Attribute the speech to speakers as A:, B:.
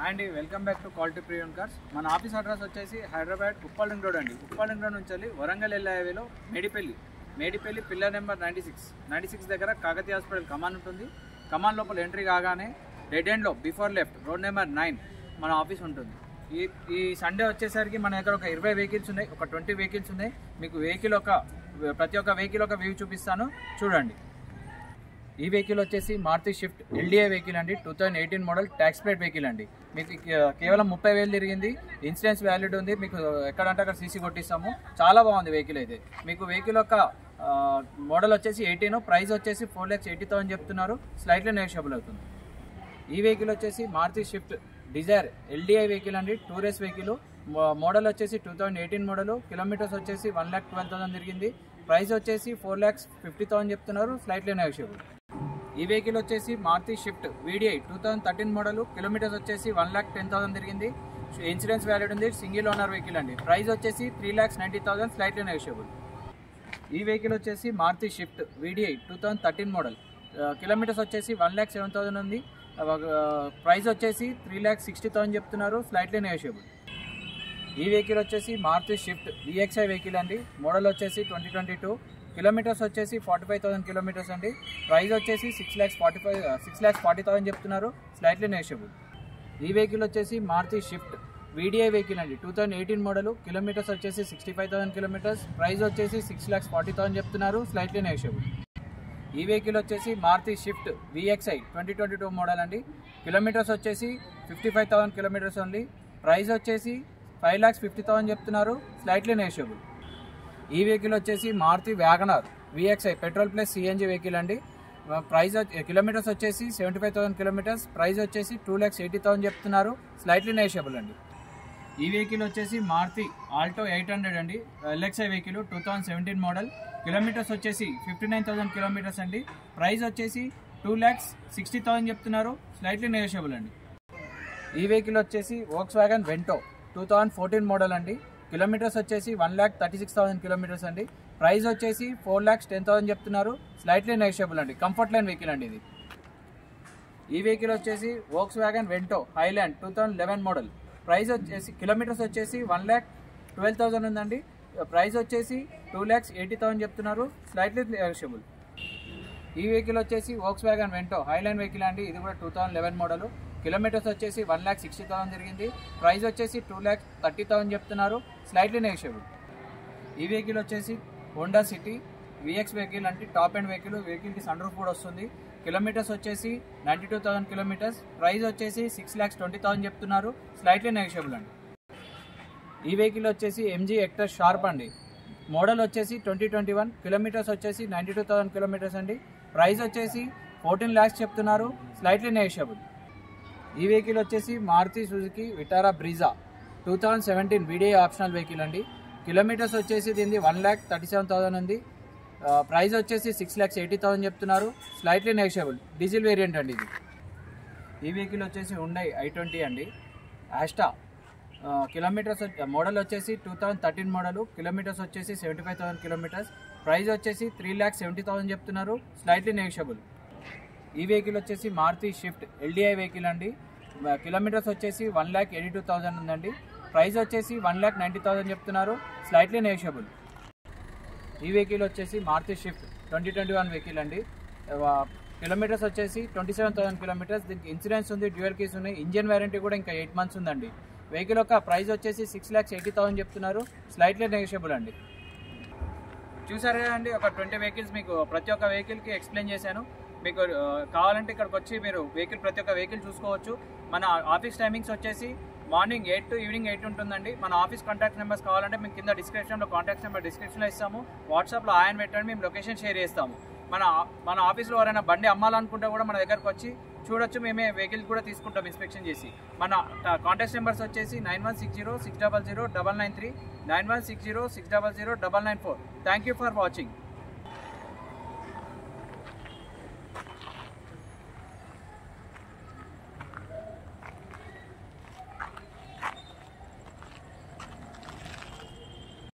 A: And welcome back to quality premium cars. మన office address వచ్చేసి Hyderabad Uppal ring road అండి. Uppal ring road నుంచి వెళ్ళి వరంగల్ వెళ్ళే హైవేలో మేడిపల్లి పిల్లర్ నెంబర్ 96 దగ్గర కాకతీయ హాస్పిటల్ కమాన్ ఉంటుంది. కమాన్ లోపల ఎంట్రీ కాగానే డెడ్ ఎండ్లో బిఫోర్ లెఫ్ట్ రోడ్ నెంబర్ 9 మన ఆఫీస్ ఉంటుంది. ఈ సండే వచ్చేసరికి మన దగ్గర ఒక 20 వెహికల్స్ ఉన్నాయి, ఒక 20 వెహికల్స్ ఉన్నాయి. మీకు ప్రతి ఒక్క వెహికల్ ఒక వ్యూ చూపిస్తాను, చూడండి. ఈ వెహికల్ వచ్చేసి మారుతి షిఫ్ట్ ఎల్డిఐ వెహికల్ అండి. 2018 మోడల్ ట్యాక్స్ ప్లేట్ వెహికల్ అండి. మీకు కేవలం 30,000 తిరిగింది. ఇన్సూరెన్స్ వ్యాలిడ్ ఉంది. మీకు ఎక్కడంటే అక్కడ సీసీ కొట్టిస్తాము. చాలా బాగుంది వెహికల్ అయితే. మీకు వెహికల్ యొక్క మోడల్ వచ్చేసి 18, ప్రైస్ వచ్చేసి 4,80,000 చెప్తున్నారు. స్లైట్లీ నెగోషియబుల్ అవుతుంది. ఈ వెహికల్ వచ్చేసి Maruti Swift Dzire LDI vehicle అండి. టూరేస్ వెహికల్. మోడల్ వచ్చేసి 2018 మోడల్. కిలోమీటర్స్ వచ్చేసి 1,12,000 తిరిగింది. ప్రైస్ వచ్చేసి 4,50,000 చెప్తున్నారు. Slightly negotiable. ఈ వెహికల్ వచ్చేసి Maruti Swift VDI 2013 model. Kilometres వచ్చేసి 1,10,000 తిరిగింది. ఇన్సూరెన్స్ వ్యాలిడ్ ఉంది. సింగిల్ ఓనర్ వెహికల్ అండి. ప్రైస్ వచ్చేసి 3,90,000. Slightly negotiable. ఈ వెహికల్ వచ్చేసి Maruti Swift VDI 2013 model. Kilometres వచ్చేసి 1,07,000 ఉంది. ప్రైస్ వచ్చేసి 3,60,000 చెప్తున్నారు. Slightly negotiable. ఈ వెహికల్ వచ్చేసి మారుతి షిఫ్ట్ విఎక్స్ఐ వెహికల్ అండి. మోడల్ వచ్చేసి 2022. కిలోమీటర్స్ వచ్చేసి 45,000 కిలోమీటర్స్ అండి. ప్రైస్ వచ్చేసి 6,40,000 చెప్తున్నారు. Slightly negotiable. ఈ వెహికల్ వచ్చేసి మారుతి షిఫ్ట్ వీడిఐ వెహికల్ అండి. 2018 మోడల్. కిలోమీటర్స్ వచ్చేసి 65,000 కిలోమీటర్స్. ప్రైస్ వచ్చేసి 6,40,000 చెప్తున్నారు. Slightly negotiable. ఈ వెహికల్ వచ్చేసి మారుతి షిఫ్ట్ విఎక్స్ఐ 2022 మోడల్ అండి. కిలోమీటర్స్ వచ్చేసి 55,000 కిలోమీటర్స్ ఉంది. ప్రైస్ వచ్చేసి 5,50,000 చెప్తున్నారు. Slightly negotiable. ఈ వెహికల్ వచ్చేసి Maruti WagonR VXI petrol plus CNG vehicle అండి. ప్రైస్ కిలోమీటర్స్ వచ్చేసి 75,000 కిలోమీటర్స్. ప్రైస్ వచ్చేసి 2,80,000 చెప్తున్నారు. స్లైట్లీ నెగోషియబుల్ అండి. ఈ వెహికల్ వచ్చేసి మారుతి ఆల్టో 800 అండి. LXi vehicle 2017 model. కిలోమీటర్స్ వచ్చేసి 59,000 కిలోమీటర్స్ అండి. ప్రైస్ వచ్చేసి 2,60,000 చెప్తున్నారు. స్లైట్లీ నెగోషియబుల్ అండి. ఈ వెహికల్ వచ్చేసి వోక్స్వ్యాగన్ వెంటో 2014 మోడల్ అండి. కిలోమీటర్స్ వచ్చేసి 1,36,000 కిలోమీటర్స్ అండి. ప్రైస్ వచ్చేసి 4,10,000 చెప్తున్నారు. స్లైట్లీ నెగోషియబుల్ అండి. కంఫర్ట్ లైన్ వెహికల్ అండి ఇది. ఈ వెహికల్ వచ్చేసి Volkswagen Vento Highland 2011 model. Price వచ్చేసి కిలోమీటర్స్ వచ్చేసి 1,12,000 ఉందండి. ప్రైస్ వచ్చేసి 2,80,000 చెప్తున్నారు. Slightly negotiable. ఈ వెహికల్ వచ్చేసి వోక్స్వ్యాగన్ వెంటో హైలాండ్ వెహికల్ అండి. ఇది కూడా 2011 మోడల్. కిలోమీటర్స్ వచ్చేసి 1,60,000 తిరిగింది. ప్రైస్ వచ్చేసి 2,30,000 చెప్తున్నారు. Slightly negotiable. ఈ వెహికల్ వచ్చేసి హోండా సిటీ విఎక్స్ వెహికల్ అంటే టాప్ అండ్ వెహికల్కి సన్ రూఫ్ కూడా వస్తుంది. కిలోమీటర్స్ వచ్చేసి 92,000 కిలోమీటర్స్. ప్రైస్ వచ్చేసి 6,20,000 చెప్తున్నారు. స్లైట్లీ నెగోషియబుల్ అండి. ఈ వెహికల్ వచ్చేసి ఎంజీ హెక్టర్ షార్ప్ అండి. మోడల్ వచ్చేసి 2021. కిలోమీటర్స్ వచ్చేసి 92,000 కిలోమీటర్స్ అండి. ప్రైస్ వచ్చేసి 14 lakhs చెప్తున్నారు. Slightly negotiable. ఈ వెహికల్ వచ్చేసి Maruti Suzuki Vitara Brezza 2017 VDI optional vehicle అండి. కిలోమీటర్స్ వచ్చేసి దీనిది 1,37,000 ఉంది. ప్రైస్ వచ్చేసి 6,80,000 చెప్తున్నారు. Slightly negotiable. డీజిల్ వేరియంట్ అండి ఇది. ఈ వెహికల్ వచ్చేసి హుండై i20 అండి. ఆస్టా కిలోమీటర్స్ మోడల్ వచ్చేసి 2013 మోడల్. కిలోమీటర్స్ వచ్చేసి 75,000 కిలోమీటర్స్. ప్రైస్ వచ్చేసి 3,70,000 చెప్తున్నారు. Slightly negotiable. ఈ వెహికల్ వచ్చేసి మారుతి షిఫ్ట్ ఎల్డిఐ వెహికల్ అండి. కిలోమీటర్స్ వచ్చేసి 1,82,000 ఉందండి. ప్రైస్ వచ్చేసి 1,90,000 చెప్తున్నారు. Slightly negotiable. ఈ వెహికల్ వచ్చేసి మారుతి షిఫ్ట్ 2021 వెహికల్ అండి. కిలోమీటర్స్ వచ్చేసి 27,000 కిలోమీటర్స్. దీనికి ఇన్సూరెన్స్ ఉంది, డ్యూయల్ కీస్ ఉన్నాయి. ఇంజిన్ వారంటీ కూడా ఇంకా 8 months ఉందండి. వెహికల్ యొక్క ప్రైస్ వచ్చేసి 6,80,000 చెప్తున్నారు. స్లైట్లీ నెగోషియబుల్ అండి. చూసారు కదండి, ఒక 20 వెహికల్స్ మీకు ప్రతి ఒక్క వెహికల్కి ఎక్స్ప్లెయిన్ చేశాను. మీకు కావాలంటే ఇక్కడికి వచ్చి మీరు ప్రతి ఒక్క వెహికల్ చూసుకోవచ్చు. మన ఆఫీస్ టైమింగ్స్ వచ్చేసి మార్నింగ్ 8 to ఈవినింగ్ 8 ఉంటుందండి. మన ఆఫీస్ కాంటాక్ట్ నెంబర్స్ కావాలంటే మేము కింద డిస్క్రిప్షన్లో కాంటాక్ట్ నెంబర్ డిస్క్రిప్షన్లో ఇస్తాము. వాట్సాప్లో ఆయన పెట్టండి, మేము లొకేషన్ షేర్ చేస్తాము. మన ఆఫీస్లో ఎవరైనా బండి అమ్మాలనుకుంటే కూడా మన దగ్గరకు వచ్చి చూడొచ్చు. మేమే వెహికల్ కూడా తీసుకుంటాం ఇన్స్పెక్షన్ చేసి. మన కాంటాక్ట్ నెంబర్స్ వచ్చేసి 9160 600 993, 9160 600 994. Thank you for watching.